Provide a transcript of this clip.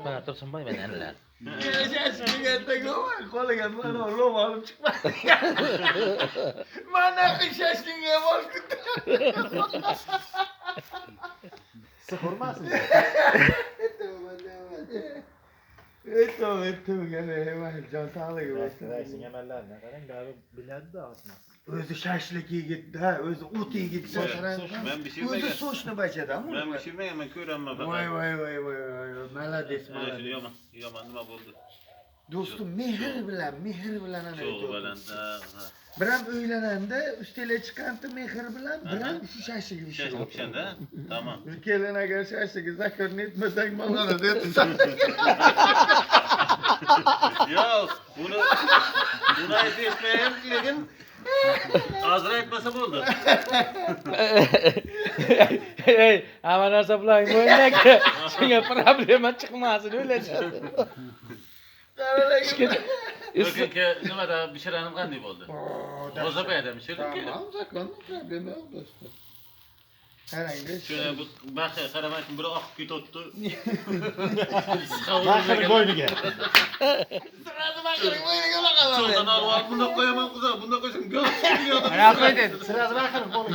Bana Tursunboy ben anlar. Şaşkın ettik ama kolagan bana lom alıp çıkmadı. Bana kız şaşkın emas gitti. Sıkılmasın. Ettim gene hemen can sağlığı olsun. Reisin emellerine qarang, bari biladi da osmon. Özü şaşlık iyi gitti ha, özü ot iyi gitti. Ben pişirmegan. Özü soşnu başladı ama. Ben pişirmegan, men ko'raman faqat. Vay. Malades, Ana shuni malades. yomon nima bo'ldi? Do'stim mehr bilan ana Cho'g'i bilan biram uylananda ustela chiqandi mehr bilan, biram shu shashigi pishirib pishirib. pishanda. Tamam. Kelin agar shashigi zakarni etmasang mana deb. Yo'q, buni aytmayman, lekin hozir aytmasa bo'ldi. Ey, hamma narsa bilan o'ynaka. Senga problema chiqmasin o'ylashadi. Yo'q, nimada pishiranim qanday bo'ldi? O'zabeyda pishirdik. Tamam, zakon problemi yo'q do'stim. Qarang, Shuni bu baxya qaramaysin, biri oqib ketibdi. Baxini bo'yniga. Cho'g'dan olib bunda qo'yaman, bunda qo'ysam go'sht. Ana qo'y dedi. Sirasi baxini qo'liga.